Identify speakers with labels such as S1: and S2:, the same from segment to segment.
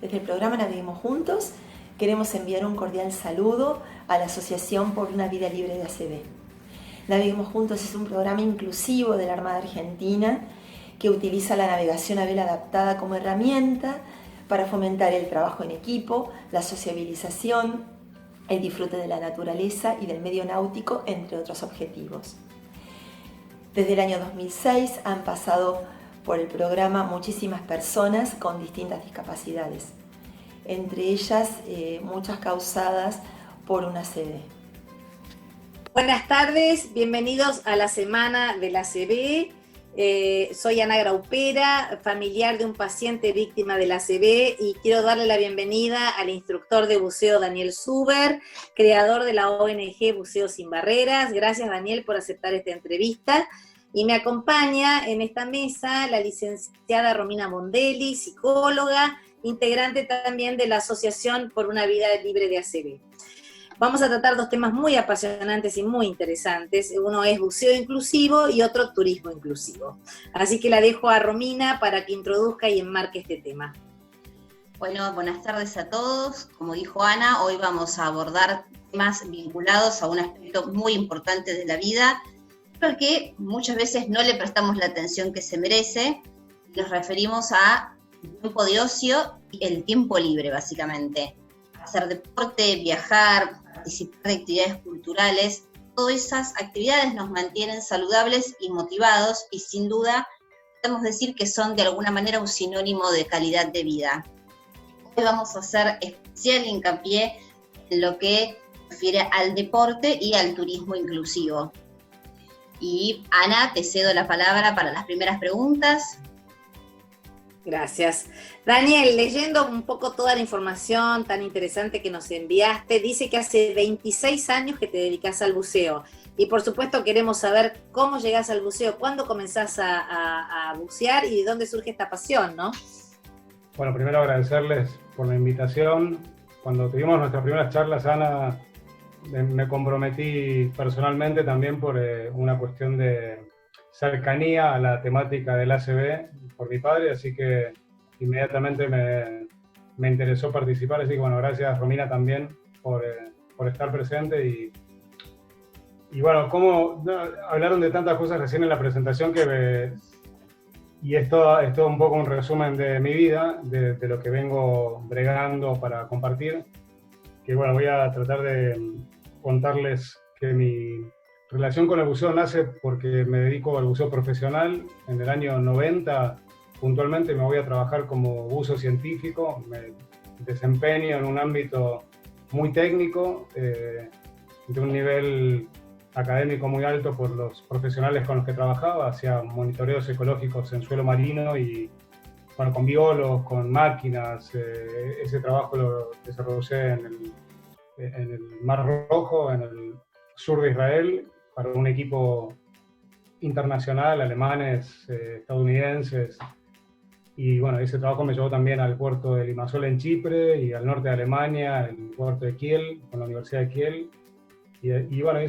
S1: Desde el programa Naveguemos Juntos queremos enviar un cordial saludo a la Asociación por una Vida Libre de ACV. Naveguemos Juntos es un programa inclusivo de la Armada Argentina que utiliza la navegación a vela adaptada como herramienta para fomentar el trabajo en equipo, la sociabilización, el disfrute de la naturaleza y del medio náutico, entre otros objetivos. Desde el año 2006 han pasado por el programa muchísimas personas con distintas discapacidades, entre ellas muchas causadas por una ACV.
S2: Buenas tardes, bienvenidos a la Semana de la ACV. Soy Ana Graupera, familiar de un paciente víctima de la ACV, y quiero darle la bienvenida al instructor de buceo Daniel Zuber, creador de la ONG Buceo Sin Barreras. Gracias, Daniel, por aceptar esta entrevista. Y me acompaña en esta mesa la licenciada Romina Mondelli, psicóloga, integrante también de la Asociación por una Vida Libre de ACV. Vamos a tratar dos temas muy apasionantes y muy interesantes. Uno es buceo inclusivo y otro turismo inclusivo. Así que la dejo a Romina para que introduzca y enmarque este tema.
S3: Bueno, buenas tardes a todos. Como dijo Ana, hoy vamos a abordar temas vinculados a un aspecto muy importante de la vida, al que muchas veces no le prestamos la atención que se merece. Nos referimos a tiempo de ocio y el tiempo libre, básicamente. Hacer deporte, viajar, participar de actividades culturales, todas esas actividades nos mantienen saludables y motivados, y sin duda podemos decir que son de alguna manera un sinónimo de calidad de vida. Hoy vamos a hacer especial hincapié en lo que refiere al deporte y al turismo inclusivo. Y Ana, te cedo la palabra para las primeras preguntas.
S2: Gracias. Daniel, leyendo un poco toda la información tan interesante que nos enviaste, dice que hace 26 años que te dedicas al buceo. Y por supuesto queremos saber cómo llegás al buceo, cuándo comenzás a bucear y de dónde surge esta pasión, ¿no?
S4: Bueno, primero agradecerles por la invitación. Cuando tuvimos nuestras primeras charlas, Ana, me comprometí personalmente también por una cuestión de cercanía a la temática del ACV por mi padre, así que inmediatamente me interesó participar. Así que bueno, gracias Romina también por estar presente. Y bueno, hablaron de tantas cosas recién en la presentación y esto es todo un poco un resumen de mi vida, de lo que vengo bregando para compartir. Que bueno, voy a tratar de contarles que mi relación con el buceo nace porque me dedico al buceo profesional. En el año 90, puntualmente, me voy a trabajar como buzo científico. Me desempeño en un ámbito muy técnico, de un nivel académico muy alto por los profesionales con los que trabajaba. Hacía monitoreos ecológicos en suelo marino y bueno, con biólogos, con máquinas. Ese trabajo lo desarrollé en el Mar Rojo, en el sur de Israel, para un equipo internacional, alemanes, estadounidenses. Y bueno, ese trabajo me llevó también al puerto de Limassol en Chipre y al norte de Alemania, el puerto de Kiel, con la Universidad de Kiel. Y bueno,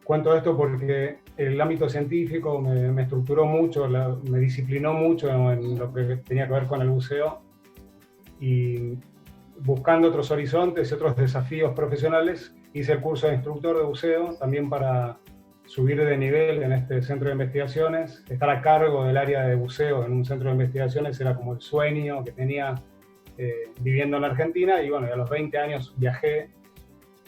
S4: cuento esto porque el ámbito científico me estructuró mucho, me disciplinó mucho en lo que tenía que ver con el buceo. Y buscando otros horizontes y otros desafíos profesionales, hice el curso de instructor de buceo, también para subir de nivel en este centro de investigaciones. Estar a cargo del área de buceo en un centro de investigaciones era como el sueño que tenía viviendo en la Argentina. Y bueno, a los 20 años viajé,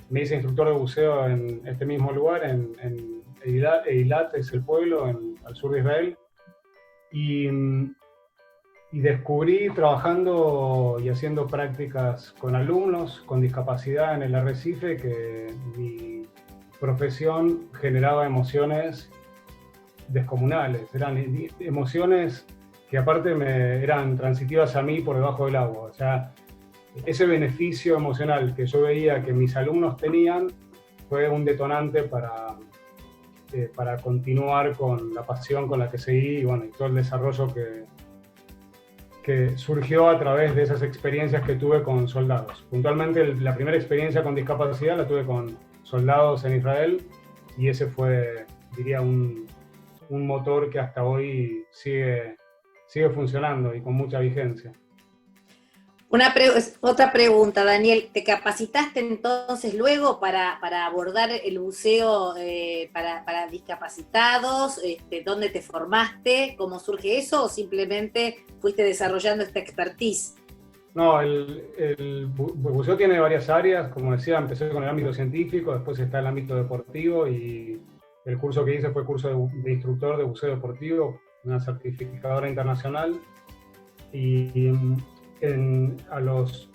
S4: me hice instructor de buceo en este mismo lugar, en Eilat, es el pueblo, al sur de Israel. Y descubrí, trabajando y haciendo prácticas con alumnos con discapacidad en el Arrecife, que mi profesión generaba emociones descomunales. Eran emociones que aparte eran transitivas a mí por debajo del agua. O sea, ese beneficio emocional que yo veía que mis alumnos tenían fue un detonante para continuar con la pasión con la que seguí, y bueno, y todo el desarrollo que surgió a través de esas experiencias que tuve con soldados. Puntualmente, la primera experiencia con discapacidad la tuve con soldados en Israel, y ese fue, diría, un motor que hasta hoy sigue funcionando y con mucha vigencia.
S2: Otra pregunta, Daniel. ¿Te capacitaste entonces luego para abordar el buceo para discapacitados? ¿Dónde te formaste? ¿Cómo surge eso? ¿O simplemente fuiste desarrollando esta expertise?
S4: No, el buceo tiene varias áreas. Como decía, empecé con el ámbito científico, después está el ámbito deportivo y el curso que hice fue curso de instructor de buceo deportivo, una certificadora internacional. Y a los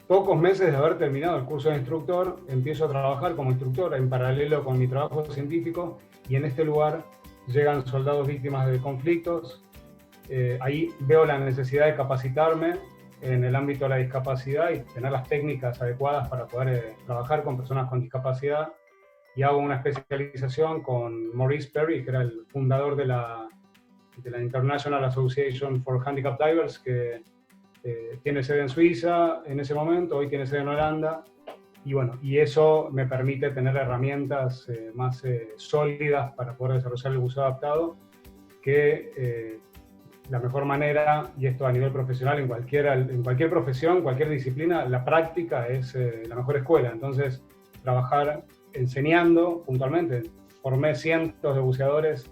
S4: pocos meses de haber terminado el curso de instructor, empiezo a trabajar como instructor en paralelo con mi trabajo científico, y en este lugar llegan soldados víctimas de conflictos. Ahí veo la necesidad de capacitarme en el ámbito de la discapacidad y tener las técnicas adecuadas para poder trabajar con personas con discapacidad, y hago una especialización con Maurice Perry, que era el fundador de la International Association for Handicapped Divers, que tiene sede en Suiza en ese momento, hoy tiene sede en Holanda, y bueno, y eso me permite tener herramientas más sólidas para poder desarrollar el buceo adaptado, que la mejor manera, y esto a nivel profesional, en cualquier profesión, cualquier disciplina, la práctica es la mejor escuela. Entonces, trabajar enseñando puntualmente. Formé cientos de buceadores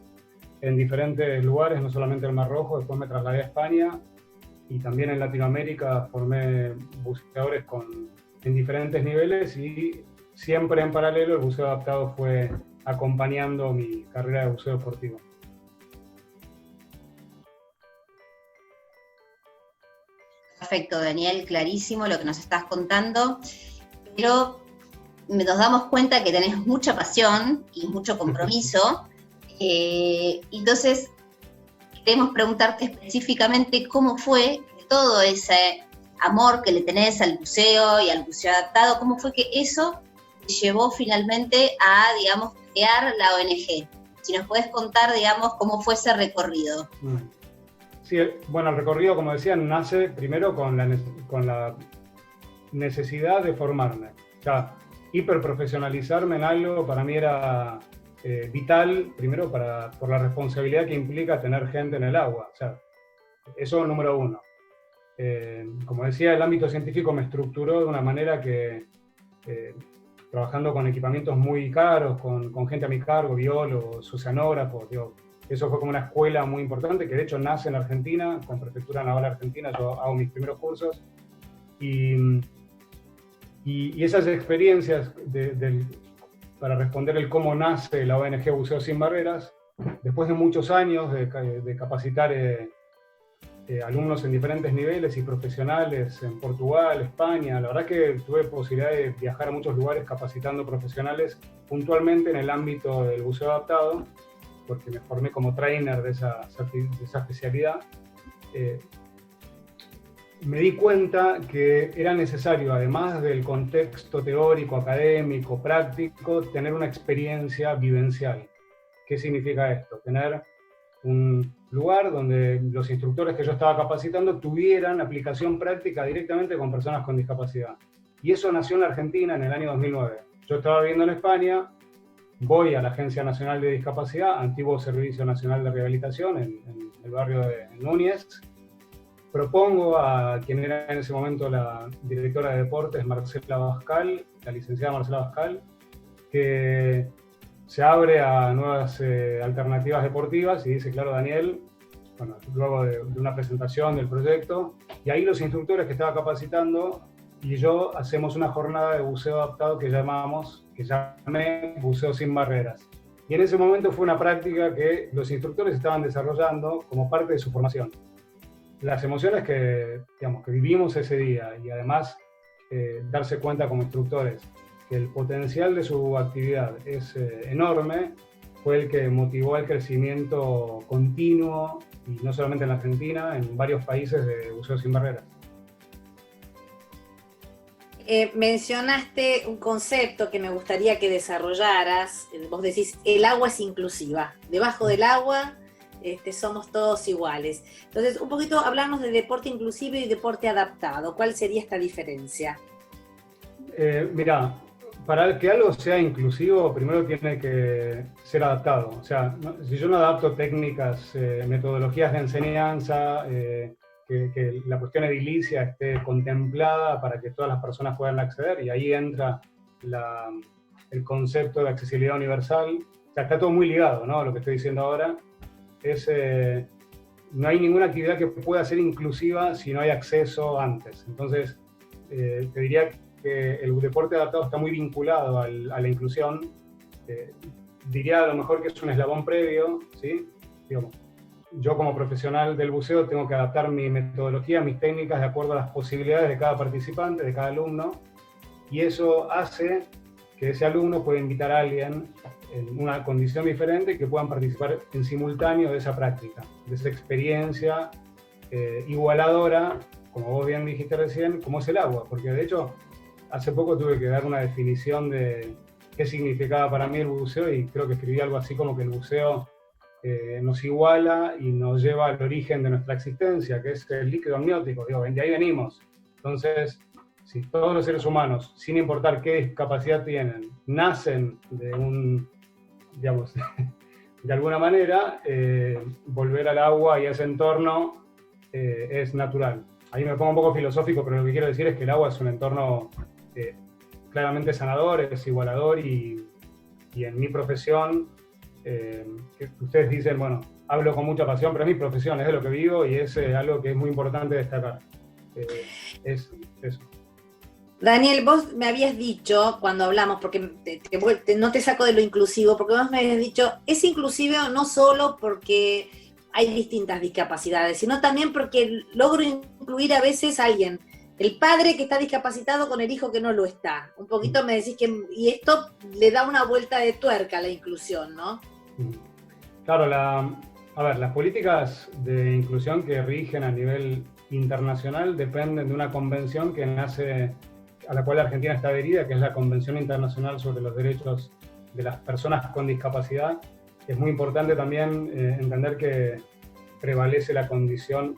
S4: en diferentes lugares, no solamente en el Mar Rojo, después me trasladé a España, y también en Latinoamérica formé buceadores en diferentes niveles, y siempre en paralelo el buceo adaptado fue acompañando mi carrera de buceo deportivo.
S3: Perfecto, Daniel, clarísimo lo que nos estás contando, pero nos damos cuenta que tenés mucha pasión y mucho compromiso. Entonces, queremos preguntarte específicamente cómo fue que todo ese amor que le tenés al buceo y al buceo adaptado, cómo fue que eso te llevó finalmente a, digamos, crear la ONG. Si nos puedes contar, digamos, cómo fue ese recorrido.
S4: Sí, bueno, el recorrido, como decía, nace primero con la necesidad de formarme. O sea, hiperprofesionalizarme en algo para mí era vital, primero por la responsabilidad que implica tener gente en el agua. O sea, eso número uno. Como decía, el ámbito científico me estructuró de una manera que, trabajando con equipamientos muy caros, con gente a mi cargo, biólogos, oceanógrafos, eso fue como una escuela muy importante, que de hecho nace en Argentina, con Prefectura Naval Argentina, yo hago mis primeros cursos, y esas experiencias para responder el cómo nace la ONG Buceo Sin Barreras, después de muchos años de capacitar alumnos en diferentes niveles y profesionales en Portugal, España, la verdad que tuve posibilidad de viajar a muchos lugares capacitando profesionales puntualmente en el ámbito del buceo adaptado, porque me formé como trainer de esa especialidad. Me di cuenta que era necesario, además del contexto teórico, académico, práctico, tener una experiencia vivencial. ¿Qué significa esto? Tener un lugar donde los instructores que yo estaba capacitando tuvieran aplicación práctica directamente con personas con discapacidad. Y eso nació en la Argentina en el año 2009. Yo estaba viviendo en España, voy a la Agencia Nacional de Discapacidad, antiguo Servicio Nacional de Rehabilitación, en el barrio de Núñez. Propongo a quien era en ese momento la directora de deportes, Marcela Bascal, la licenciada Marcela Bascal, que se abre a nuevas alternativas deportivas, y dice, claro, Daniel, bueno, luego de una presentación del proyecto, y ahí los instructores que estaba capacitando y yo hacemos una jornada de buceo adaptado que llamé Buceo Sin Barreras. Y en ese momento fue una práctica que los instructores estaban desarrollando como parte de su formación. Las emociones que vivimos ese día, y además darse cuenta como instructores que el potencial de su actividad es enorme, fue el que motivó el crecimiento continuo, y no solamente en la Argentina, en varios países de Buceo Sin Barreras.
S2: Mencionaste un concepto que me gustaría que desarrollaras. Vos decís, el agua es inclusiva. Debajo del agua somos todos iguales. Entonces, un poquito hablamos de deporte inclusivo y deporte adaptado. ¿Cuál sería esta diferencia?
S4: Mirá, para que algo sea inclusivo, primero tiene que ser adaptado. O sea, si yo no adapto técnicas, metodologías de enseñanza, que la cuestión edilicia esté contemplada para que todas las personas puedan acceder, y ahí entra el concepto de accesibilidad universal. O sea, está todo muy ligado, ¿no? Lo que estoy diciendo ahora es, no hay ninguna actividad que pueda ser inclusiva si no hay acceso antes. Entonces, te diría que el deporte adaptado está muy vinculado a la inclusión. Diría a lo mejor que es un eslabón previo, ¿sí? Digamos, yo como profesional del buceo tengo que adaptar mi metodología, mis técnicas de acuerdo a las posibilidades de cada participante, de cada alumno, y eso hace que ese alumno pueda invitar a alguien en una condición diferente que puedan participar en simultáneo de esa práctica, de esa experiencia igualadora, como vos bien dijiste recién, como es el agua, porque de hecho hace poco tuve que dar una definición de qué significaba para mí el buceo, y creo que escribí algo así como que el buceo nos iguala y nos lleva al origen de nuestra existencia, que es el líquido amniótico. Digo, de ahí venimos. Entonces, si todos los seres humanos, sin importar qué discapacidad tienen, nacen de digamos, de alguna manera, volver al agua y a ese entorno es natural. Ahí me pongo un poco filosófico, pero lo que quiero decir es que el agua es un entorno claramente sanador, es igualador, y en mi profesión, que ustedes dicen, bueno, hablo con mucha pasión, pero es mi profesión, es de lo que vivo, y es algo que es muy importante destacar. Es eso.
S2: Daniel, vos me habías dicho cuando hablamos, porque no te saco de lo inclusivo, porque vos me habías dicho, es inclusivo no solo porque hay distintas discapacidades, sino también porque logro incluir a veces a alguien, el padre que está discapacitado con el hijo que no lo está. Un poquito me decís que, y esto le da una vuelta de tuerca a la inclusión, ¿no?
S4: Claro, las políticas de inclusión que rigen a nivel internacional dependen de una convención que nace, a la cual la Argentina está adherida, que es la Convención Internacional sobre los Derechos de las Personas con Discapacidad. Es muy importante también entender que prevalece la condición,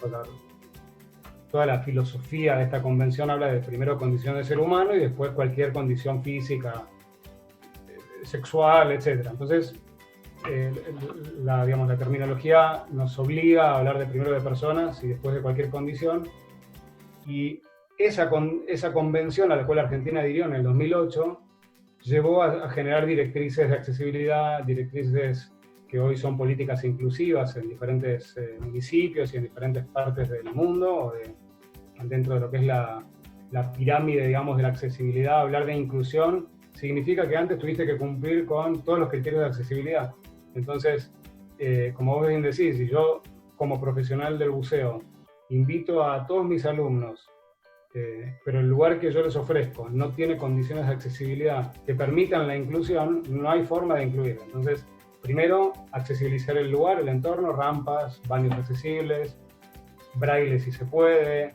S4: toda la filosofía de esta convención habla de primero condición de ser humano y después cualquier condición física, sexual, etc. Entonces, la terminología nos obliga a hablar de primero de personas y después de cualquier condición. Y esa convención a la cual Argentina adhirió en el 2008 llevó a generar directrices de accesibilidad, directrices que hoy son políticas inclusivas en diferentes municipios y en diferentes partes del mundo, dentro de lo que es la pirámide, digamos, de la accesibilidad. Hablar de inclusión significa que antes tuviste que cumplir con todos los criterios de accesibilidad. Entonces, como vos bien decís, si yo como profesional del buceo invito a todos mis alumnos, pero el lugar que yo les ofrezco no tiene condiciones de accesibilidad que permitan la inclusión, no hay forma de incluir. Entonces, primero, accesibilizar el lugar, el entorno, rampas, baños accesibles, braille si se puede,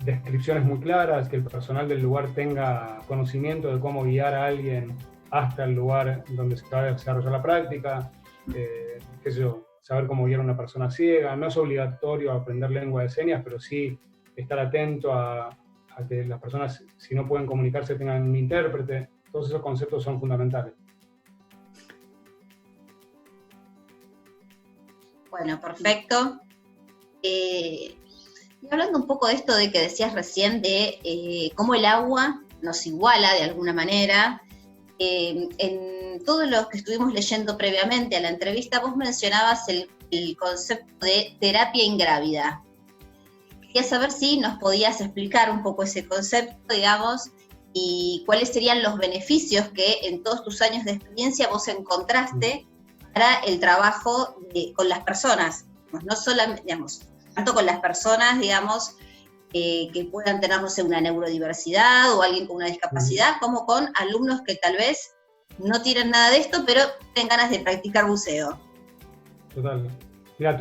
S4: descripciones muy claras, que el personal del lugar tenga conocimiento de cómo guiar a alguien hasta el lugar donde se va a desarrollar la práctica, qué sé yo, saber cómo guiar a una persona ciega. No es obligatorio aprender lengua de señas, pero sí estar atento a que las personas, si no pueden comunicarse, tengan un intérprete. Todos esos conceptos son fundamentales.
S3: Bueno, perfecto. Y hablando un poco de esto de que decías recién, de cómo el agua nos iguala de alguna manera, en todo lo que estuvimos leyendo previamente a la entrevista, vos mencionabas el concepto de terapia ingrávida. Quería saber si nos podías explicar un poco ese concepto, digamos, y cuáles serían los beneficios que en todos tus años de experiencia vos encontraste para el trabajo con las personas, no solamente, digamos, tanto con las personas, digamos, que puedan tener, no sé, una neurodiversidad o alguien con una discapacidad, como con alumnos que tal vez no tienen nada de esto, pero tienen ganas de practicar buceo.
S4: Total. Mira,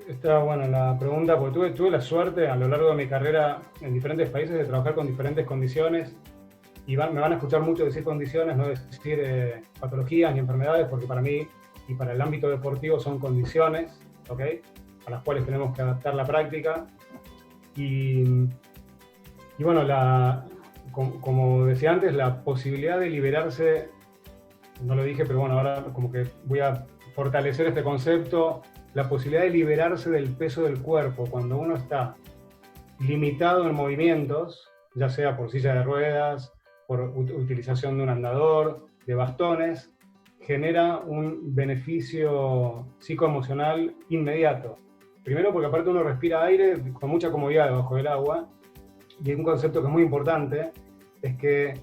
S4: estaba buena la pregunta, porque tuve la suerte a lo largo de mi carrera en diferentes países de trabajar con diferentes condiciones, y me van a escuchar mucho decir condiciones, no decir patologías ni enfermedades, porque para mí y para el ámbito deportivo son condiciones, ¿ok?, a las cuales tenemos que adaptar la práctica. Y bueno, como decía antes, la posibilidad de liberarse, no lo dije, pero bueno, ahora como que voy a fortalecer este concepto, la posibilidad de liberarse del peso del cuerpo cuando uno está limitado en movimientos, ya sea por silla de ruedas, por utilización de un andador, de bastones, genera un beneficio psicoemocional inmediato. Primero porque aparte uno respira aire con mucha comodidad debajo del agua, y un concepto que es muy importante es que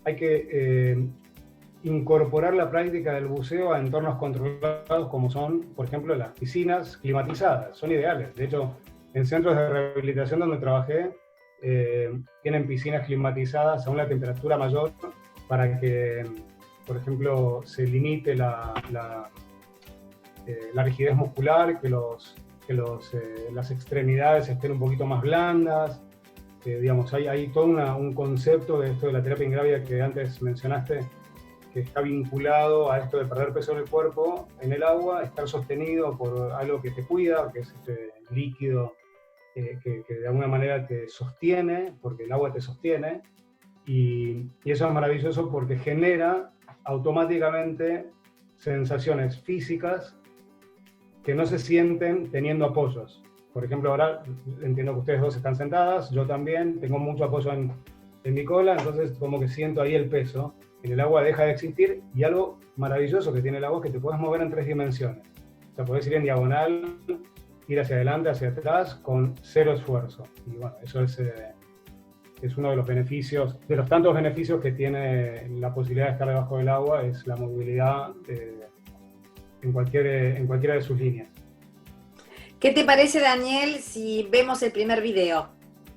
S4: hay que incorporar la práctica del buceo a entornos controlados como son, por ejemplo, las piscinas climatizadas. Son ideales. De hecho, en centros de rehabilitación donde trabajé, tienen piscinas climatizadas a una temperatura mayor para que, por ejemplo, se limite la rigidez muscular, que las extremidades estén un poquito más blandas. Digamos, hay todo un concepto de esto de la terapia ingrávida que antes mencionaste, que está vinculado a esto de perder peso en el cuerpo, en el agua, estar sostenido por algo que te cuida, que es este líquido que de alguna manera te sostiene, porque el agua te sostiene, y eso es maravilloso porque genera automáticamente sensaciones físicas que no se sienten teniendo apoyos. Por ejemplo, ahora entiendo que ustedes dos están sentadas, yo también, tengo mucho apoyo en mi cola, entonces como que siento ahí el peso. En el agua deja de existir, y algo maravilloso que tiene el agua es que te puedes mover en 3 dimensiones. O sea, podés ir en diagonal, ir hacia adelante, hacia atrás, con 0 esfuerzo. Y bueno, eso es uno de los beneficios, de los tantos beneficios que tiene la posibilidad de estar debajo del agua, es la movilidad en cualquiera de sus líneas.
S2: ¿Qué te parece, Daniel, si vemos el primer video?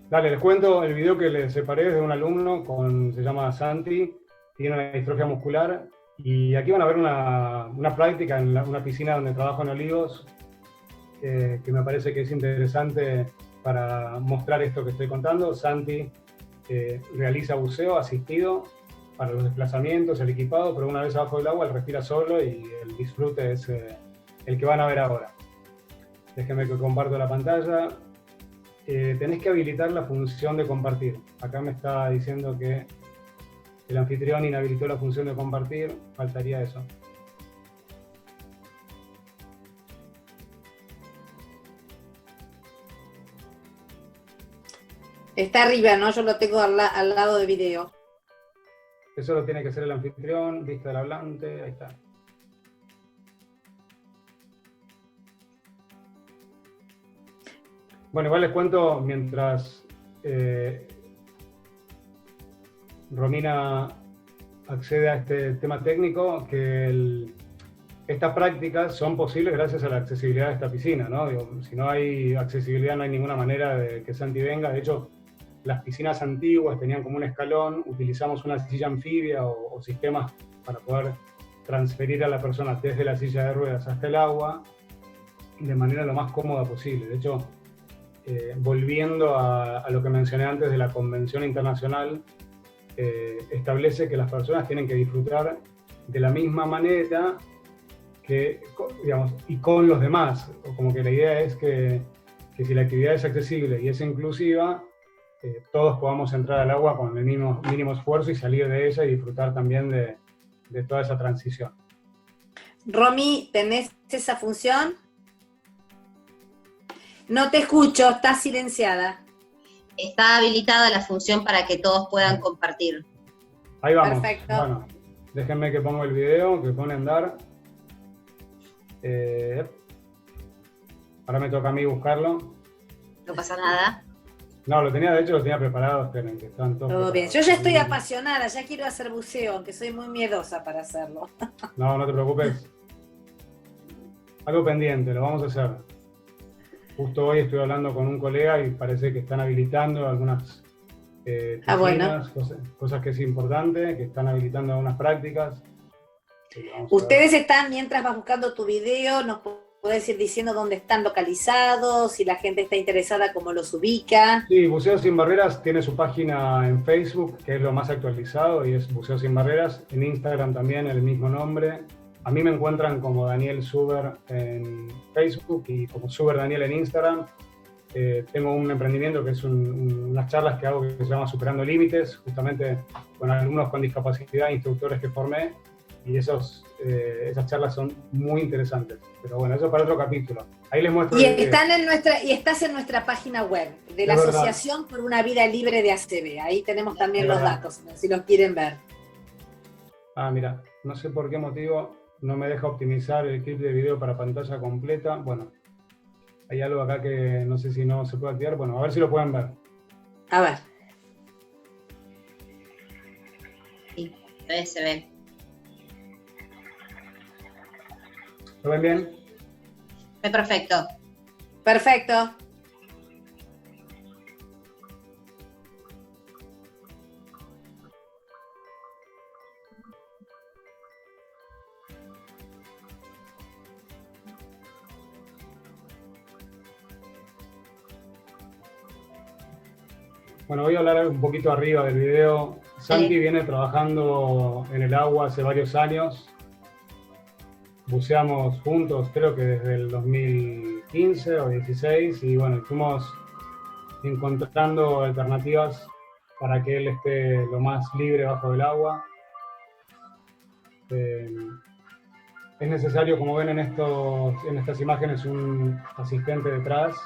S4: Dale, les cuento el video que les separé de un alumno, se llama Santi, tiene una distrofia muscular, y aquí van a ver una práctica en una piscina donde trabajo en Olivos, que me parece que es interesante para mostrar esto que estoy contando. Santi realiza buceo asistido para los desplazamientos, el equipado, pero una vez abajo del agua él respira solo y el disfrute es el que van a ver ahora. Déjenme que comparto la pantalla. Tenés que habilitar la función de compartir. Acá me está diciendo que el anfitrión inhabilitó la función de compartir, faltaría eso.
S2: Está arriba, ¿no? Yo lo tengo al lado de video.
S4: Eso lo tiene que hacer el anfitrión, vista del hablante, ahí está. Bueno, igual les cuento mientras Romina accede a este tema técnico, que estas prácticas son posibles gracias a la accesibilidad de esta piscina, ¿no? Digo, si no hay accesibilidad no hay ninguna manera de que Santi venga. De hecho, las piscinas antiguas tenían como un escalón, utilizamos una silla anfibia o sistemas para poder transferir a la persona desde la silla de ruedas hasta el agua de manera lo más cómoda posible. De hecho, volviendo a lo que mencioné antes de la Convención Internacional, establece que las personas tienen que disfrutar de la misma manera que, digamos, y con los demás. Como que la idea es que si la actividad es accesible y es inclusiva, todos podamos entrar al agua con el mínimo esfuerzo y salir de ella y disfrutar también de toda esa transición.
S2: Romy, ¿tenés esa función? No te escucho, estás silenciada.
S3: Está habilitada la función para que todos puedan compartir.
S4: Ahí vamos.
S2: Perfecto.
S4: Bueno, déjenme que pongo el video, que pone a andar. Ahora me toca a mí buscarlo.
S3: No pasa nada.
S4: No, de hecho lo tenía preparado, esperen, que están todos
S2: Todo bien.
S4: preparados.
S2: Yo ya estoy apasionada, ya quiero hacer buceo, aunque soy muy miedosa para hacerlo.
S4: No, no te preocupes. Algo pendiente, lo vamos a hacer. Justo hoy estoy hablando con un colega y parece que están habilitando algunas piscinas,
S2: bueno.
S4: cosas que es importante, que están habilitando algunas prácticas.
S2: Ustedes están, mientras vas buscando tu video, nos podés ir diciendo dónde están localizados, si la gente está interesada, cómo los ubica.
S4: Sí, Buceo Sin Barreras tiene su página en Facebook, que es lo más actualizado, y es Buceo Sin Barreras. En Instagram también el mismo nombre. A mí me encuentran como Daniel Zuber en Facebook y como Zuber Daniel en Instagram. Tengo un emprendimiento que es unas charlas que hago que se llama Superando Límites, justamente con alumnos con discapacidad, instructores que formé. y esas charlas son muy interesantes. Pero bueno, eso para otro capítulo. Ahí les muestro.
S2: Y estás en nuestra página web de la Asociación por una Vida Libre de ACV. Ahí tenemos también los datos, si los quieren ver.
S4: Ah, mira, no sé por qué motivo no me deja optimizar el clip de video para pantalla completa. Bueno, hay algo acá que no sé si no se puede activar. Bueno, a ver si lo pueden ver.
S2: A ver.
S3: Sí, se ve.
S4: ¿Lo ven bien?
S3: Perfecto.
S2: Perfecto.
S4: Bueno, voy a hablar un poquito arriba del video. Santi viene trabajando en el agua hace varios años. Buceamos juntos, creo que desde el 2015 o 16, y bueno, fuimos encontrando alternativas para que él esté lo más libre bajo el agua. Es necesario, como ven en estas imágenes, un asistente detrás.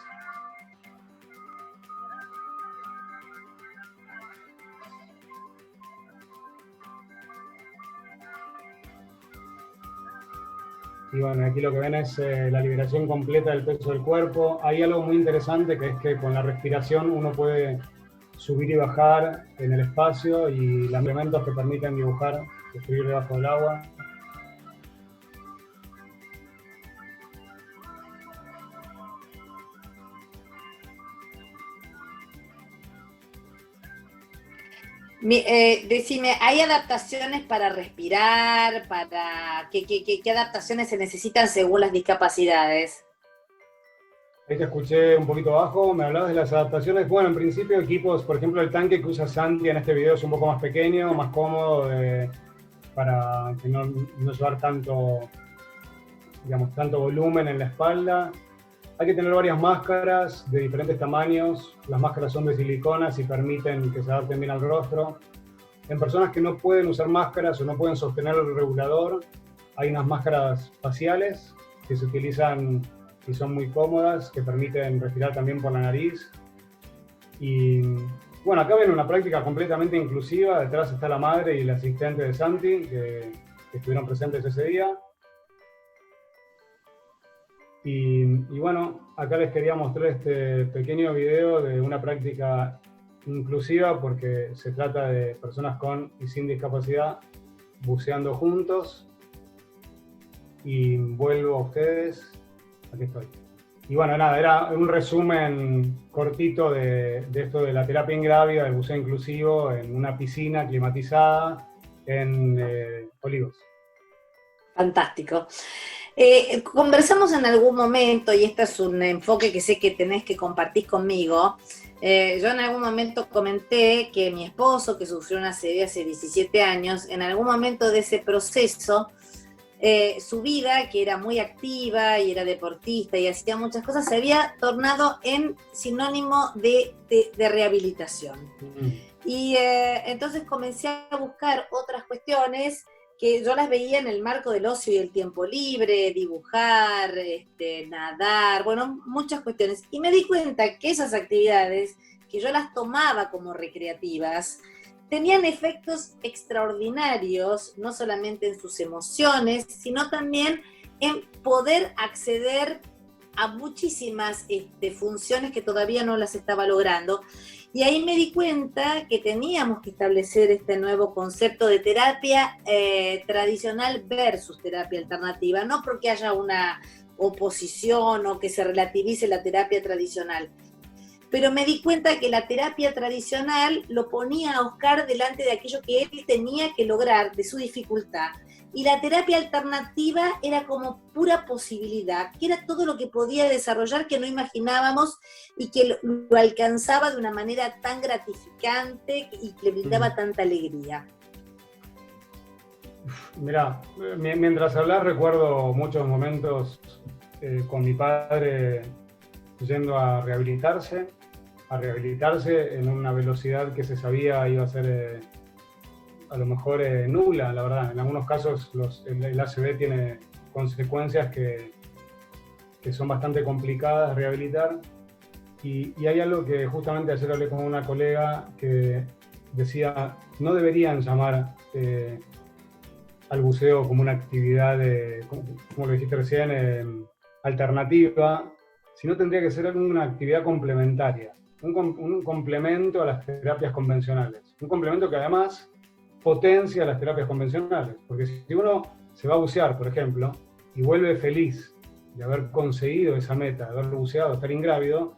S4: Y bueno, aquí lo que ven es la liberación completa del peso del cuerpo. Hay algo muy interesante, que es que con la respiración uno puede subir y bajar en el espacio, y los elementos que permiten dibujar, escribir debajo del agua.
S2: Decime, ¿hay adaptaciones para respirar? ¿Qué adaptaciones se necesitan según las discapacidades?
S4: Ahí te escuché un poquito bajo, me hablabas de las adaptaciones. Bueno, en principio equipos, por ejemplo, el tanque que usa Santi en este video es un poco más pequeño, más cómodo, para que no llevar tanto volumen en la espalda. Hay que tener varias máscaras de diferentes tamaños. Las máscaras son de silicona y permiten que se adapten bien al rostro. En personas que no pueden usar máscaras o no pueden sostener el regulador, hay unas máscaras faciales que se utilizan y son muy cómodas, que permiten respirar también por la nariz. Y bueno, acá ven una práctica completamente inclusiva. Detrás está la madre y el asistente de Santi, que estuvieron presentes ese día. Y bueno, acá les quería mostrar este pequeño video de una práctica inclusiva, porque se trata de personas con y sin discapacidad buceando juntos. Y vuelvo a ustedes. Aquí estoy. Y bueno, nada, era un resumen cortito de esto de la terapia ingrávida, del buceo inclusivo en una piscina climatizada en Olivos.
S2: Fantástico. Conversamos en algún momento, y este es un enfoque que sé que tenés que compartir conmigo. Yo en algún momento comenté que mi esposo, que sufrió una ACV hace 17 años, en algún momento de ese proceso, su vida, que era muy activa y era deportista y hacía muchas cosas, se había tornado en sinónimo de rehabilitación. Y entonces comencé a buscar otras cuestiones que yo las veía en el marco del ocio y el tiempo libre, dibujar, nadar, bueno, muchas cuestiones. Y me di cuenta que esas actividades, que yo las tomaba como recreativas, tenían efectos extraordinarios, no solamente en sus emociones, sino también en poder acceder a muchísimas funciones que todavía no las estaba logrando. Y ahí me di cuenta que teníamos que establecer este nuevo concepto de terapia tradicional versus terapia alternativa, no porque haya una oposición o que se relativice la terapia tradicional, pero me di cuenta que la terapia tradicional lo ponía a Oscar delante de aquello que él tenía que lograr, de su dificultad. Y la terapia alternativa era como pura posibilidad, que era todo lo que podía desarrollar que no imaginábamos y que lo alcanzaba de una manera tan gratificante y que le brindaba tanta alegría.
S4: Mirá, mientras hablás recuerdo muchos momentos con mi padre yendo a rehabilitarse en una velocidad que se sabía iba a ser a lo mejor nula, la verdad. En algunos casos el ACV tiene consecuencias que son bastante complicadas de rehabilitar. Y hay algo que justamente ayer hablé con una colega que decía, no deberían llamar al buceo como una actividad, como lo dijiste recién, alternativa, sino tendría que ser una actividad complementaria, un complemento a las terapias convencionales, un complemento que además potencia las terapias convencionales, porque si uno se va a bucear, por ejemplo, y vuelve feliz de haber conseguido esa meta, de haber buceado, estar ingrávido,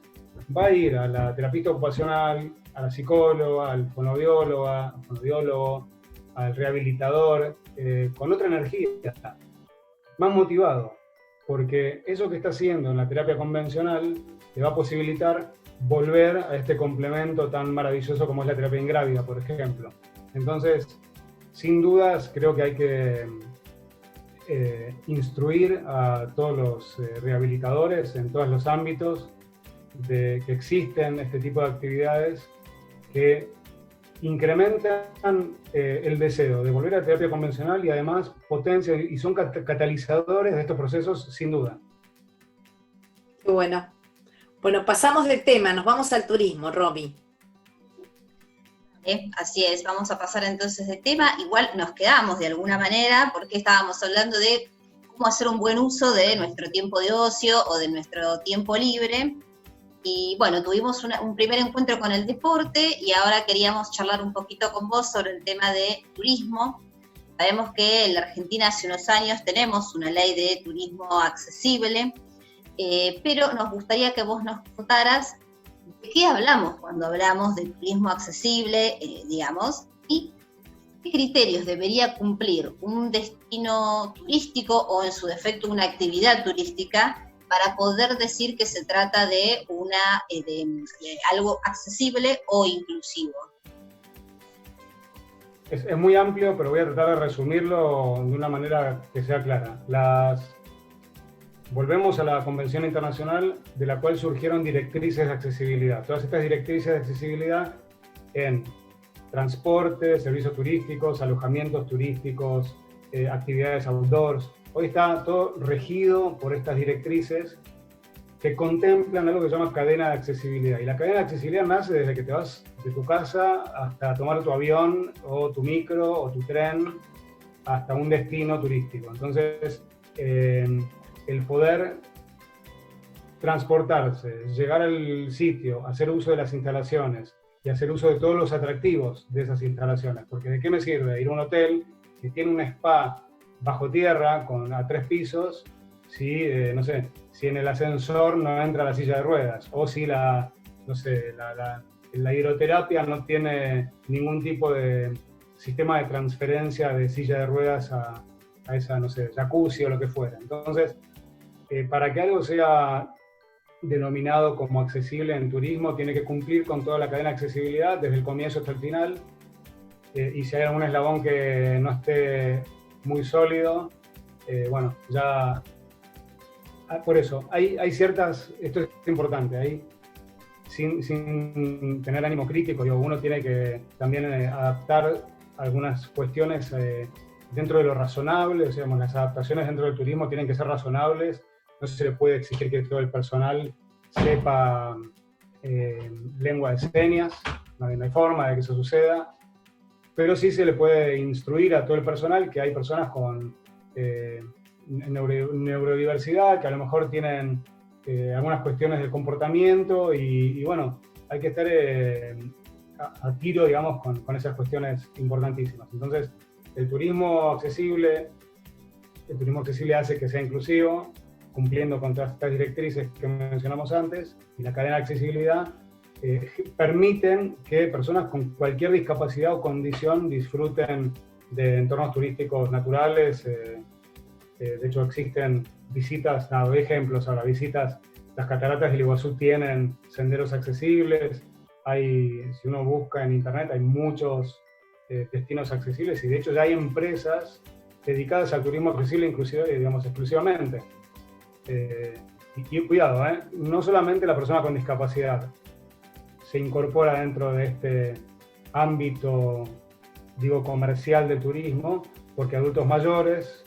S4: va a ir a la terapista ocupacional, a la psicóloga, al fonoaudiólogo, al rehabilitador, con otra energía, más motivado, porque eso que está haciendo en la terapia convencional le va a posibilitar volver a este complemento tan maravilloso como es la terapia ingrávida, por ejemplo. Entonces, sin dudas, creo que hay que instruir a todos los rehabilitadores en todos los ámbitos de que existen este tipo de actividades que incrementan el deseo de volver a la terapia convencional y además potencian y son catalizadores de estos procesos, sin duda.
S2: Qué bueno. Bueno, pasamos del tema, nos vamos al turismo, Romy.
S3: Así es, vamos a pasar entonces de tema. Igual nos quedamos de alguna manera porque estábamos hablando de cómo hacer un buen uso de nuestro tiempo de ocio o de nuestro tiempo libre. Y bueno, tuvimos un primer encuentro con el deporte y ahora queríamos charlar un poquito con vos sobre el tema de turismo. Sabemos que en la Argentina hace unos años tenemos una ley de turismo accesible, pero nos gustaría que vos nos contaras de qué hablamos cuando hablamos de turismo accesible, digamos, y qué criterios debería cumplir un destino turístico o en su defecto una actividad turística para poder decir que se trata de algo accesible o inclusivo.
S4: Es muy amplio, pero voy a tratar de resumirlo de una manera que sea clara. Volvemos a la Convención Internacional de la cual surgieron directrices de accesibilidad. Todas estas directrices de accesibilidad en transporte, servicios turísticos, alojamientos turísticos, actividades outdoors. Hoy está todo regido por estas directrices que contemplan algo que se llama cadena de accesibilidad. Y la cadena de accesibilidad nace desde que te vas de tu casa hasta tomar tu avión o tu micro o tu tren hasta un destino turístico. Entonces, el poder transportarse, llegar al sitio, hacer uso de las instalaciones y hacer uso de todos los atractivos de esas instalaciones. Porque ¿de qué me sirve ir a un hotel que tiene un spa bajo tierra a 3 pisos si, no sé, si en el ascensor no entra la silla de ruedas o si la hidroterapia no tiene ningún tipo de sistema de transferencia de silla de ruedas a esa, no sé, jacuzzi o lo que fuera? Entonces, para que algo sea denominado como accesible en turismo, tiene que cumplir con toda la cadena de accesibilidad desde el comienzo hasta el final, y si hay algún eslabón que no esté muy sólido, bueno, ya por eso hay ciertas, esto es importante, hay, sin tener ánimo crítico, digo, uno tiene que también adaptar algunas cuestiones dentro de lo razonable. O sea, las adaptaciones dentro del turismo tienen que ser razonables, no se le puede exigir que todo el personal sepa lengua de señas, no hay forma de que eso suceda, pero sí se le puede instruir a todo el personal que hay personas con neurodiversidad, que a lo mejor tienen algunas cuestiones de comportamiento y bueno, hay que estar a tiro, digamos, con esas cuestiones importantísimas. Entonces, el turismo accesible hace que sea inclusivo, cumpliendo con todas estas directrices que mencionamos antes, y la cadena de accesibilidad permiten que personas con cualquier discapacidad o condición disfruten de entornos turísticos naturales. De hecho, existen visitas, doy ejemplos ahora, las cataratas del Iguazú tienen senderos accesibles, si uno busca en internet, hay muchos destinos accesibles, y de hecho ya hay empresas dedicadas al turismo accesible, inclusive, digamos, exclusivamente. Y cuidado, no solamente la persona con discapacidad se incorpora dentro de este ámbito digo comercial de turismo, porque adultos mayores,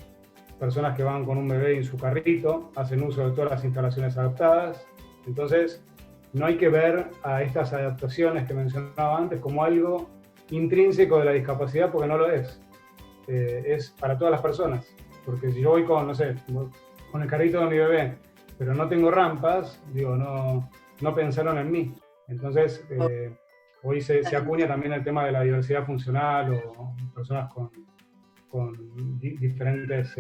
S4: personas que van con un bebé en su carrito, hacen uso de todas las instalaciones adaptadas. Entonces, no hay que ver a estas adaptaciones que mencionaba antes como algo intrínseco de la discapacidad, porque no lo es. Es para todas las personas. Porque si yo voy con, no sé, con el carrito de mi bebé, pero no tengo rampas, digo, no pensaron en mí. Entonces, hoy se acuña también el tema de la diversidad funcional o personas con diferentes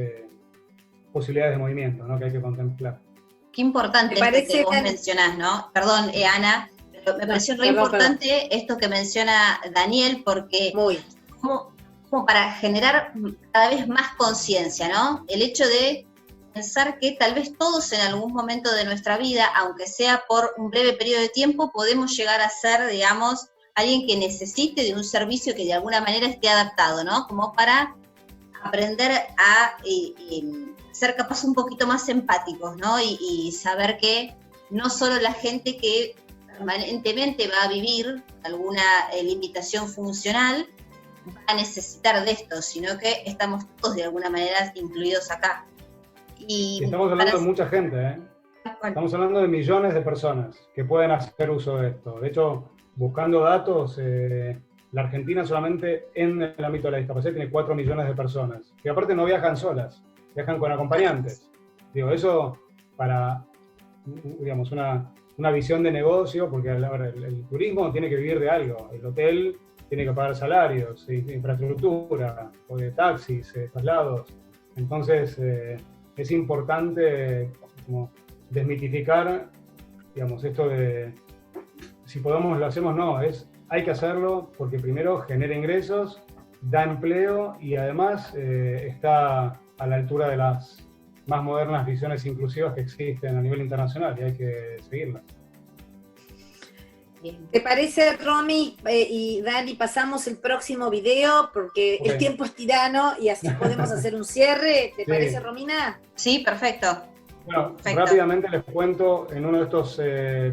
S4: posibilidades de movimiento, ¿no? Que hay que contemplar.
S3: Qué importante esto que vos mencionás, ¿no? Perdón, Ana, pero me pareció re importante esto que menciona Daniel, porque como para generar cada vez más conciencia, ¿no? El hecho de pensar que tal vez todos en algún momento de nuestra vida, aunque sea por un breve periodo de tiempo, podemos llegar a ser, digamos, alguien que necesite de un servicio que de alguna manera esté adaptado, ¿no? Como para aprender a ser capaz un poquito más empáticos, ¿no? Y saber que no solo la gente que permanentemente va a vivir alguna limitación funcional va a necesitar de esto, sino que estamos todos de alguna manera incluidos acá. Y
S4: estamos hablando de mucha gente, ¿eh? Estamos hablando de millones de personas que pueden hacer uso de esto. De hecho, buscando datos, la Argentina solamente en el ámbito de la discapacidad tiene 4 millones de personas, que aparte no viajan solas, viajan con acompañantes. Digo, eso para, digamos, una visión de negocio, porque el turismo tiene que vivir de algo, el hotel tiene que pagar salarios, infraestructura, o de taxis, traslados. Entonces, es importante como desmitificar, digamos, esto de si podemos lo hacemos, no, hay que hacerlo porque primero genera ingresos, da empleo y además está a la altura de las más modernas visiones inclusivas que existen a nivel internacional y hay que seguirlas.
S2: ¿Te parece, Romy y Dani, pasamos el próximo video? Porque el tiempo es tirano y así podemos hacer un cierre. ¿Te parece, Romina?
S3: Sí, perfecto.
S4: Bueno, rápidamente les cuento, en uno de estos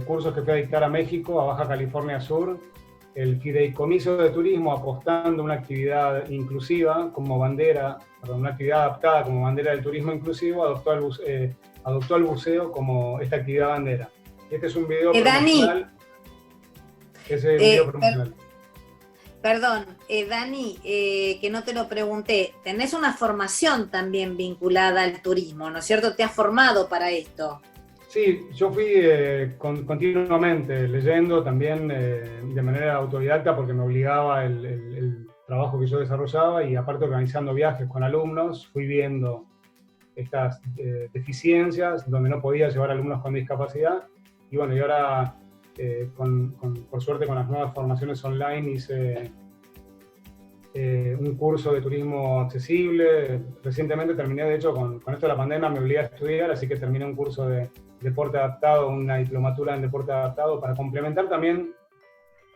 S4: cursos que fui a dictar a México, a Baja California Sur, el Fideicomiso de Turismo, apostando una actividad inclusiva como bandera, una actividad adaptada como bandera del turismo inclusivo, adoptó al buceo como esta actividad bandera. Este es un video promocional. Ese video promocional.
S2: Perdón, Dani, que no te lo pregunté, tenés una formación también vinculada al turismo, ¿no es cierto? ¿Te has formado para esto?
S4: Sí, yo fui continuamente leyendo también de manera autodidacta porque me obligaba el trabajo que yo desarrollaba y aparte organizando viajes con alumnos, fui viendo estas deficiencias donde no podía llevar alumnos con discapacidad y bueno, y ahora por suerte con las nuevas formaciones online hice un curso de turismo accesible. Recientemente terminé, de hecho, con esto de la pandemia me obligué a estudiar, así que terminé un curso de deporte adaptado, una diplomatura en deporte adaptado, para complementar también,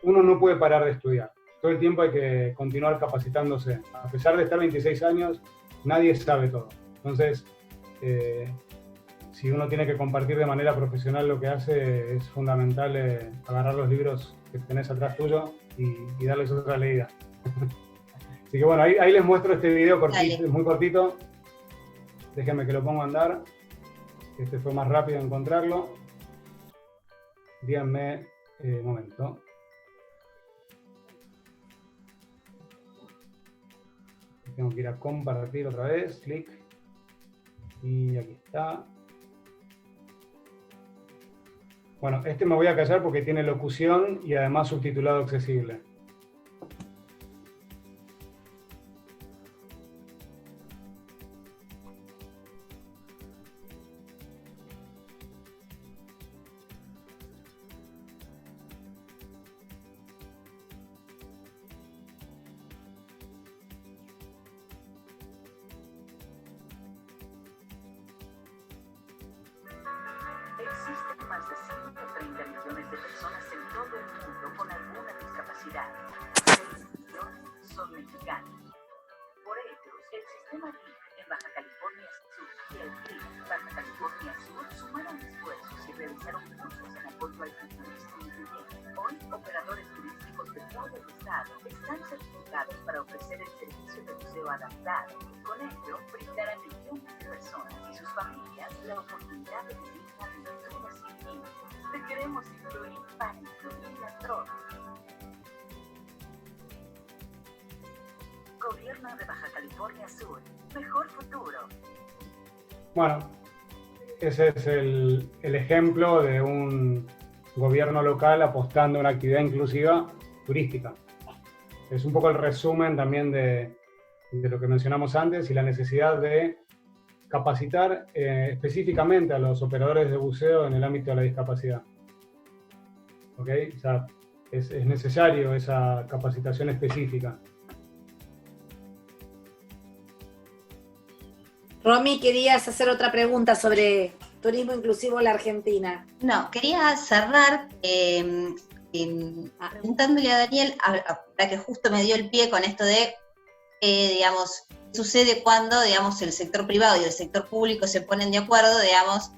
S4: uno no puede parar de estudiar. Todo el tiempo hay que continuar capacitándose. A pesar de estar 26 años, nadie sabe todo. Entonces, si uno tiene que compartir de manera profesional lo que hace, es fundamental agarrar los libros que tenés atrás tuyo y darles otra leída. Así que bueno, ahí les muestro este video cortito, muy cortito. Déjenme que lo ponga a andar. Este fue más rápido encontrarlo. Díganme un momento. Tengo que ir a compartir otra vez. Clic. Y aquí está. Bueno, este me voy a callar porque tiene locución y además subtitulado accesible.
S5: Existen más de 130 millones de personas en todo el mundo con alguna discapacidad. 6 millones son mexicanos. Por ellos, el sistema DIF en Baja California Sur y el DIF Baja California Sur sumaron esfuerzos y realizaron cursos en apoyo al turismo incluyente. Hoy, operadores turísticos de todo el Estado están certificados para ofrecer el servicio de buceo adaptado y con ello brindar a millones de personas y sus familias la oportunidad de vivir una aventura sin límites. Te queremos incluir para incluir a todos. Gobierno de Baja California Sur. Mejor futuro.
S4: Bueno, ese es el ejemplo de un gobierno local apostando a una actividad inclusiva turística. Es un poco el resumen también de lo que mencionamos antes y la necesidad de capacitar específicamente a los operadores de buceo en el ámbito de la discapacidad. ¿Ok? O sea, es necesario esa capacitación específica.
S2: Romy, querías hacer otra pregunta sobre turismo inclusivo en la Argentina.
S3: No, quería cerrar preguntándole a Daniel, para que justo me dio el pie con esto de, digamos, qué sucede cuando, digamos, el sector privado y el sector público se ponen de acuerdo, digamos,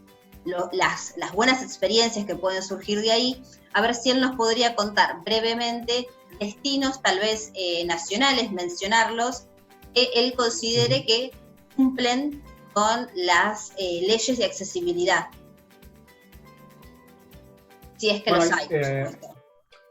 S3: las buenas experiencias que pueden surgir de ahí, a ver si él nos podría contar brevemente destinos, tal vez nacionales, mencionarlos, que él considere que cumplen con las leyes de accesibilidad. Si es que los hay, por supuesto.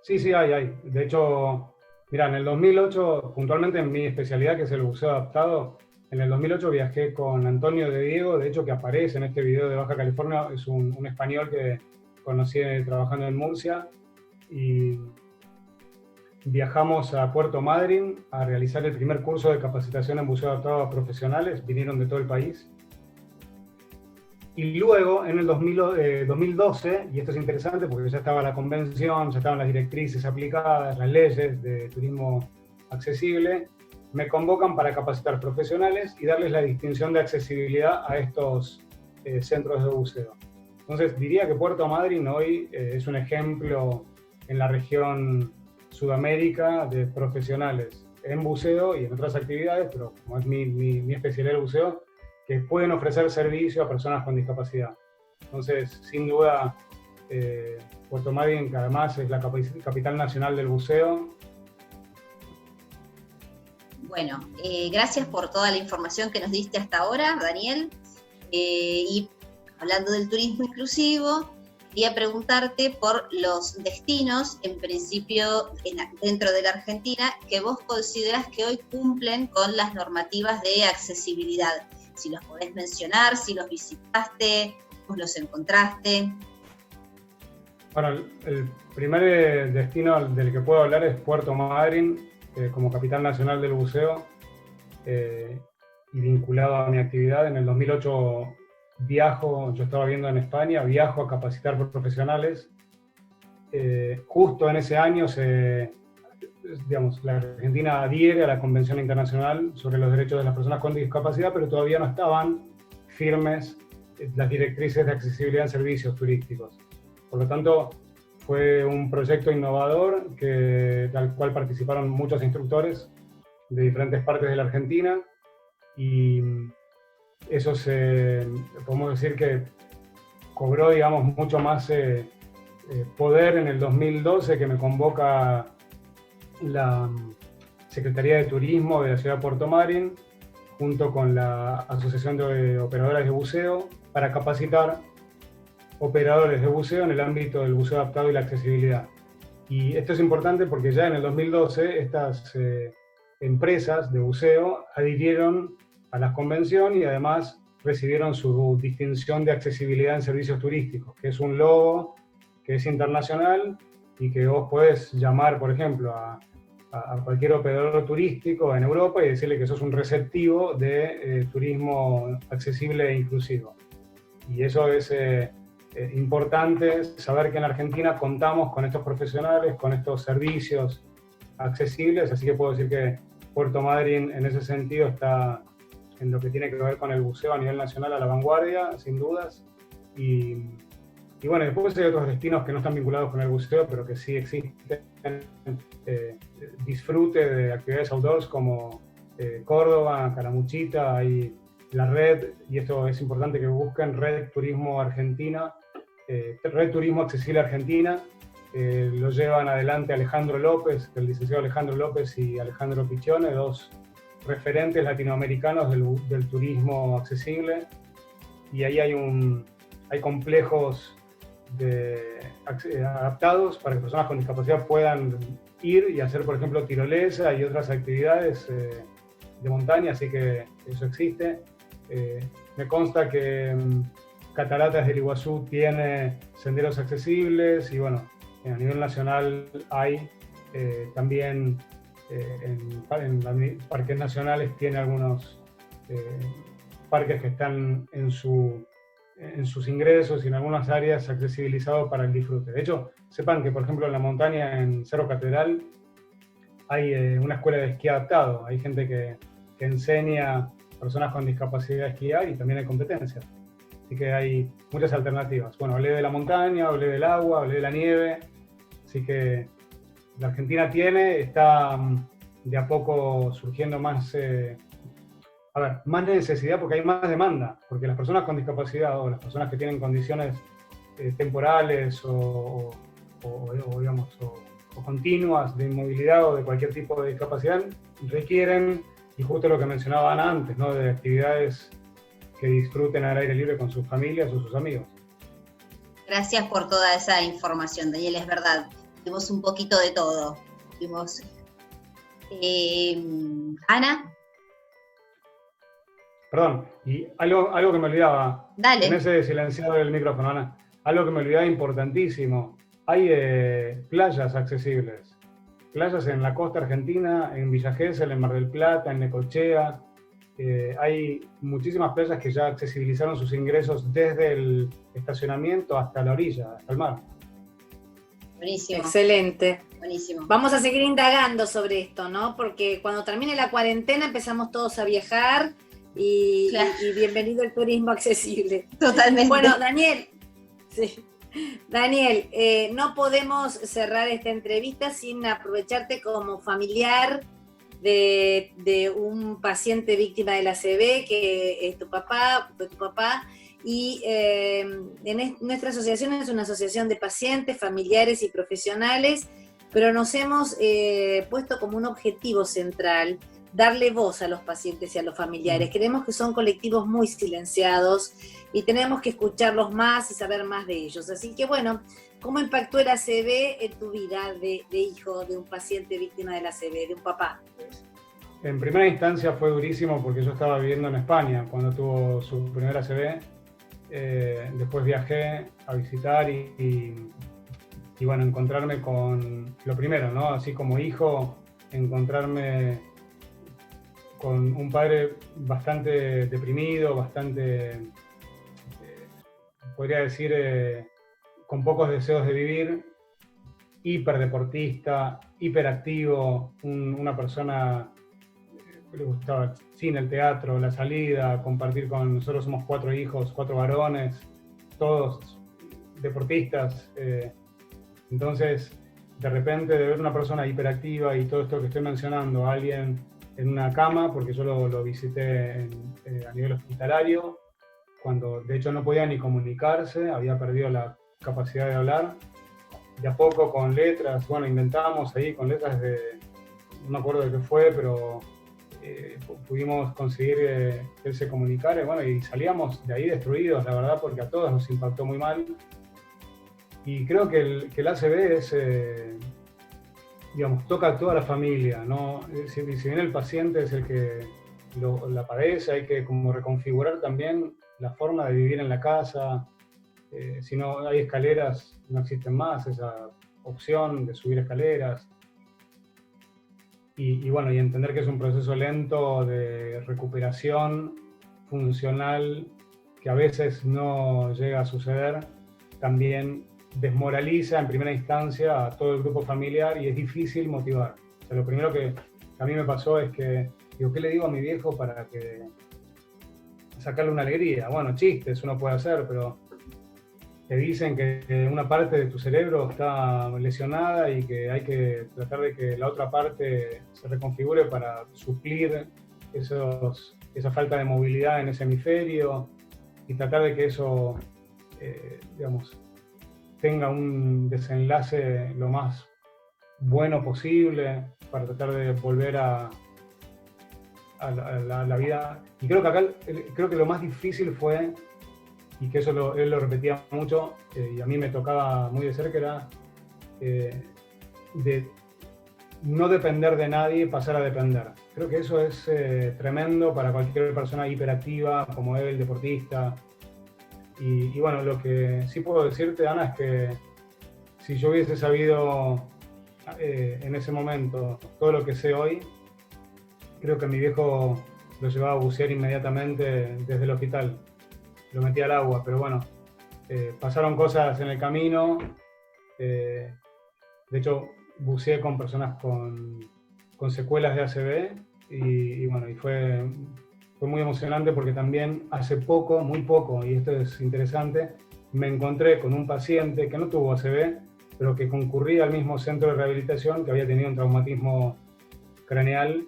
S4: Sí, hay. De hecho, mira, en el 2008, puntualmente en mi especialidad, que es el buceo adaptado, en el 2008 viajé con Antonio de Diego, de hecho que aparece en este video de Baja California, es un español que conocí trabajando en Murcia, y viajamos a Puerto Madryn a realizar el primer curso de capacitación en buceo adaptado a profesionales, vinieron de todo el país. Y luego, en el 2012, y esto es interesante porque ya estaba la convención, ya estaban las directrices aplicadas, las leyes de turismo accesible, me convocan para capacitar profesionales y darles la distinción de accesibilidad a estos centros de buceo. Entonces, diría que Puerto Madryn hoy es un ejemplo en la región Sudamérica de profesionales en buceo y en otras actividades, pero como es mi especialidad el buceo, que pueden ofrecer servicio a personas con discapacidad. Entonces, sin duda, Puerto Madryn, que además es la capital nacional del buceo.
S3: Bueno, gracias por toda la información que nos diste hasta ahora, Daniel. Y hablando del turismo inclusivo, quería preguntarte por los destinos, en principio dentro de la Argentina, que vos considerás que hoy cumplen con las normativas de accesibilidad. Si los podés mencionar, si los visitaste, cómo los encontraste.
S4: Bueno, el primer destino del que puedo hablar es Puerto Madryn, como capital nacional del buceo, y vinculado a mi actividad. En el 2008 viajo, yo estaba viviendo en España, viajo a capacitar profesionales. Justo en ese año la Argentina adhiere a la Convención Internacional sobre los Derechos de las Personas con Discapacidad, pero todavía no estaban firmes las directrices de accesibilidad en servicios turísticos. Por lo tanto, fue un proyecto innovador del cual participaron muchos instructores de diferentes partes de la Argentina, y eso podemos decir que cobró, digamos, mucho más poder en el 2012, que me convoca la Secretaría de Turismo de la ciudad de Puerto Madryn, junto con la Asociación de Operadores de Buceo, para capacitar operadores de buceo en el ámbito del buceo adaptado y la accesibilidad. Y esto es importante porque ya en el 2012 estas empresas de buceo adhirieron a la convención y además recibieron su distinción de accesibilidad en servicios turísticos, que es un logo que es internacional y que vos podés llamar, por ejemplo, a cualquier operador turístico en Europa y decirle que sos un receptivo de turismo accesible e inclusivo. Y eso es importante, saber que en Argentina contamos con estos profesionales, con estos servicios accesibles, así que puedo decir que Puerto Madryn en ese sentido está en lo que tiene que ver con el buceo a nivel nacional a la vanguardia, sin dudas. Y bueno, después hay otros destinos que no están vinculados con el buceo, pero que sí existen disfrute de actividades outdoors como Córdoba, Calamuchita, hay la red, y esto es importante que busquen, Red Turismo Argentina, Red Turismo Accesible Argentina, lo llevan adelante Alejandro López, el licenciado Alejandro López y Alejandro Piccione, dos referentes latinoamericanos del turismo accesible, y ahí hay complejos adaptados para que personas con discapacidad puedan ir y hacer, por ejemplo, tirolesa y otras actividades de montaña, así que eso existe. Me consta que Cataratas del Iguazú tiene senderos accesibles y bueno, a nivel nacional hay también en parques nacionales tiene algunos parques que están en sus ingresos y en algunas áreas accesibilizados para el disfrute. De hecho, sepan que, por ejemplo, en la montaña, en Cerro Catedral, hay una escuela de esquí adaptado. Hay gente que enseña a personas con discapacidad a esquiar y también hay competencias. Así que hay muchas alternativas. Bueno, hablé de la montaña, hablé del agua, hablé de la nieve. Así que la Argentina está de a poco surgiendo más necesidad porque hay más demanda. Porque las personas con discapacidad o las personas que tienen condiciones temporales o continuas de inmovilidad o de cualquier tipo de discapacidad requieren, y justo lo que mencionaba Ana antes, ¿no? De actividades que disfruten al aire libre con sus familias o sus amigos.
S3: Gracias por toda esa información, Daniel, es verdad. Tuvimos un poquito de todo. Ana.
S4: Perdón, y algo que me olvidaba.
S3: Dale.
S4: En ese silenciado del micrófono, Ana. Algo que me olvidaba importantísimo. Hay playas accesibles. Playas en la costa argentina, en Villa Gesell, en Mar del Plata, en Necochea. Hay muchísimas playas que ya accesibilizaron sus ingresos desde el estacionamiento hasta la orilla, hasta el mar.
S3: Buenísimo.
S2: Excelente.
S3: Buenísimo.
S2: Vamos a seguir indagando sobre esto, ¿no? Porque cuando termine la cuarentena empezamos todos a viajar y bienvenido el turismo accesible.
S3: Totalmente.
S2: Bueno, Daniel, sí. Daniel, no podemos cerrar esta entrevista sin aprovecharte como familiar de un paciente víctima de la ACV, que es tu papá, y nuestra asociación es una asociación de pacientes, familiares y profesionales, pero nos hemos puesto como un objetivo central darle voz a los pacientes y a los familiares. Creemos que son colectivos muy silenciados y tenemos que escucharlos más y saber más de ellos. Así que bueno, ¿cómo impactó el ACV en tu vida de hijo de un paciente víctima del ACV, de un papá?
S4: En primera instancia fue durísimo porque yo estaba viviendo en España cuando tuvo su primer ACV. Después viajé a visitar y bueno, encontrarme con lo primero, ¿no? Así como hijo, encontrarme con un padre bastante deprimido, bastante, podría decir, con pocos deseos de vivir, hiperdeportista, hiperactivo, una persona que le gustaba el cine, el teatro, la salida, compartir con nosotros. Somos 4 hijos, 4 varones, todos deportistas. Entonces, de repente, de ver una persona hiperactiva y todo esto que estoy mencionando, a alguien en una cama, porque yo lo visité a nivel hospitalario, cuando de hecho no podía ni comunicarse, había perdido la capacidad de hablar. De a poco con letras, bueno, inventamos ahí con letras no me acuerdo de qué fue, pero pudimos conseguir que él se comunicara, bueno, y salíamos de ahí destruidos, la verdad, porque a todos nos impactó muy mal. Y creo que el ACV es, toca a toda la familia, ¿no? Si bien el paciente es el que la padece, hay que como reconfigurar también la forma de vivir en la casa. Si no hay escaleras, no existen más esa opción de subir escaleras. Y bueno, y entender que es un proceso lento de recuperación funcional que a veces no llega a suceder, también desmoraliza en primera instancia a todo el grupo familiar y es difícil motivar. O sea, lo primero que a mí me pasó es que, digo, ¿qué le digo a mi viejo para que sacarle una alegría? Bueno, chistes uno puede hacer, pero te dicen que una parte de tu cerebro está lesionada y que hay que tratar de que la otra parte se reconfigure para suplir esa falta de movilidad en ese hemisferio y tratar de que eso, tenga un desenlace lo más bueno posible para tratar de volver a la vida. Y creo que acá creo que lo más difícil fue, y que eso él lo repetía mucho, y a mí me tocaba muy de cerca, era de no depender de nadie, pasar a depender. Creo que eso es tremendo para cualquier persona hiperactiva como él, deportista. Y bueno, lo que sí puedo decirte, Ana, es que si yo hubiese sabido en ese momento todo lo que sé hoy, creo que mi viejo lo llevaba a bucear inmediatamente desde el hospital. Lo metía al agua, pero bueno, pasaron cosas en el camino. De hecho, buceé con personas con secuelas de ACV y bueno, y fue muy emocionante porque también hace poco, muy poco, y esto es interesante, me encontré con un paciente que no tuvo ACV, pero que concurría al mismo centro de rehabilitación, que había tenido un traumatismo craneal,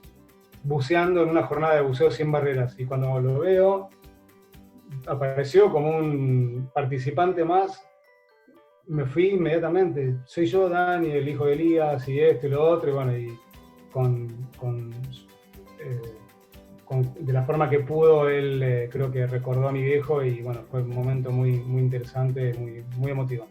S4: buceando en una jornada de buceo sin barreras. Y cuando lo veo, apareció como un participante más, me fui inmediatamente. Soy yo, Dani, el hijo de Elías, y esto y lo otro, y bueno, y de la forma que pudo, él creo que recordó a mi viejo, y bueno, fue un momento muy, muy interesante, muy, muy emotivo.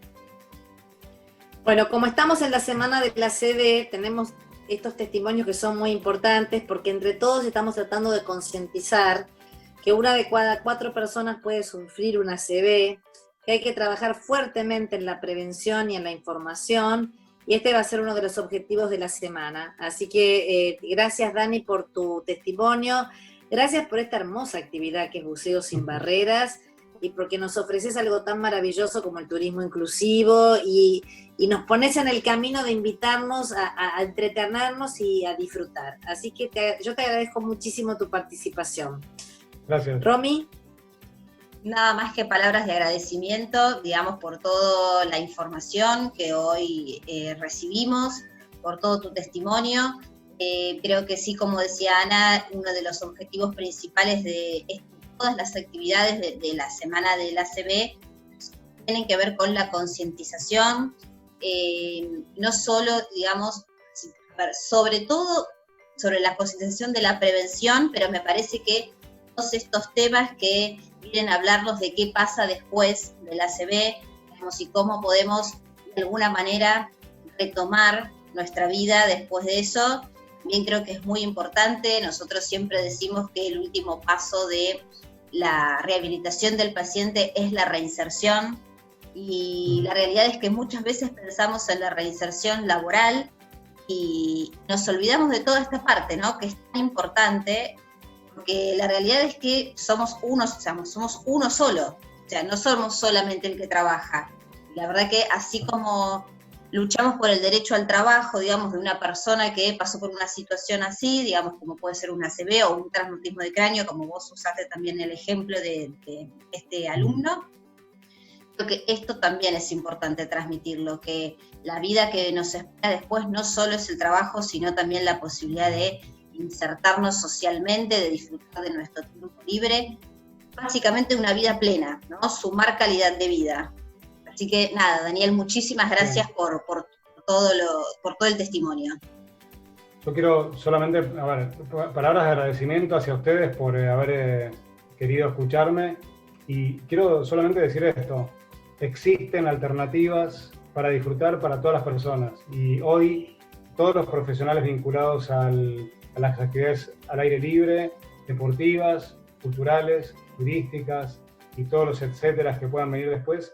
S2: Bueno, como estamos en la semana de la ACV, tenemos estos testimonios que son muy importantes porque entre todos estamos tratando de concientizar que una de cada 4 personas puede sufrir una ACV, que hay que trabajar fuertemente en la prevención y en la información, y este va a ser uno de los objetivos de la semana. Así que gracias, Dani, por tu testimonio, gracias por esta hermosa actividad que es Buceo Sin Barreras, y porque nos ofreces algo tan maravilloso como el turismo inclusivo, y nos pones en el camino de invitarnos a entretenernos y a disfrutar. Así que yo te agradezco muchísimo tu participación.
S4: Gracias.
S2: Romy.
S3: Nada más que palabras de agradecimiento, digamos, por toda la información que hoy recibimos, por todo tu testimonio. Creo que sí, como decía Ana, uno de los objetivos principales de todas las actividades de la Semana del ACV tienen que ver con la concientización, no solo, digamos, sobre todo sobre la concientización de la prevención, pero me parece que todos estos temas que vienen a hablarnos de qué pasa después del ACV, digamos, y cómo podemos de alguna manera retomar nuestra vida después de eso, también creo que es muy importante. Nosotros siempre decimos que el último paso de la rehabilitación del paciente es la reinserción, y la realidad es que muchas veces pensamos en la reinserción laboral y nos olvidamos de toda esta parte, ¿no?, que es tan importante, porque la realidad es que somos uno solo, o sea, no somos solamente el que trabaja. La verdad que así como luchamos por el derecho al trabajo, digamos, de una persona que pasó por una situación así, digamos, como puede ser un ACV o un traumatismo de cráneo, como vos usaste también el ejemplo de este alumno, creo que esto también es importante transmitirlo, que la vida que nos espera después no solo es el trabajo, sino también la posibilidad de insertarnos socialmente, de disfrutar de nuestro tiempo libre, básicamente una vida plena, ¿no?, sumar calidad de vida. Así que nada, Daniel, muchísimas gracias por todo el testimonio.
S4: Yo quiero solamente, palabras de agradecimiento hacia ustedes por haber querido escucharme, y quiero solamente decir esto: existen alternativas para disfrutar para todas las personas, y hoy todos los profesionales vinculados a las actividades al aire libre, deportivas, culturales, turísticas y todos los etcéteras que puedan venir después,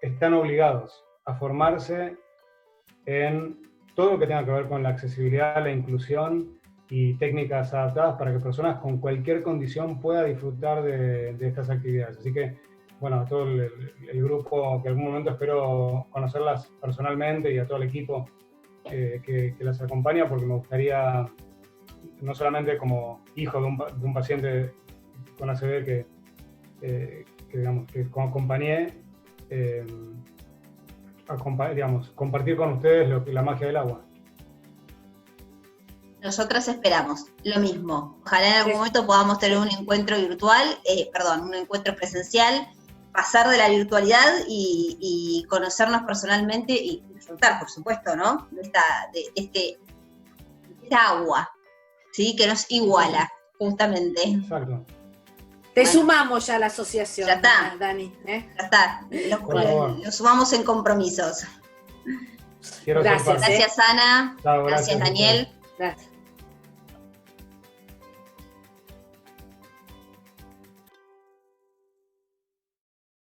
S4: están obligados a formarse en todo lo que tenga que ver con la accesibilidad, la inclusión y técnicas adaptadas para que personas con cualquier condición puedan disfrutar de estas actividades. Así que, bueno, a todo el grupo, que en algún momento espero conocerlas personalmente, y a todo el equipo que las acompaña, porque me gustaría, no solamente como hijo de un paciente con ACV que acompañé, compartir con ustedes la magia del agua.
S3: Nosotras esperamos lo mismo. Ojalá en algún momento podamos tener un encuentro virtual, un encuentro presencial, pasar de la virtualidad y conocernos personalmente y disfrutar, por supuesto, ¿no? De esta agua, ¿sí? Que nos iguala, justamente.
S4: Exacto.
S2: Te sumamos ya a la asociación,
S3: Ya está.
S2: Dani.
S3: Ya está, lo sumamos en compromisos.
S4: Quiero ser
S2: Gracias.
S4: parte.
S3: Gracias, Ana.
S4: Chao,
S3: Gracias,
S4: a
S3: Daniel.
S2: Gracias.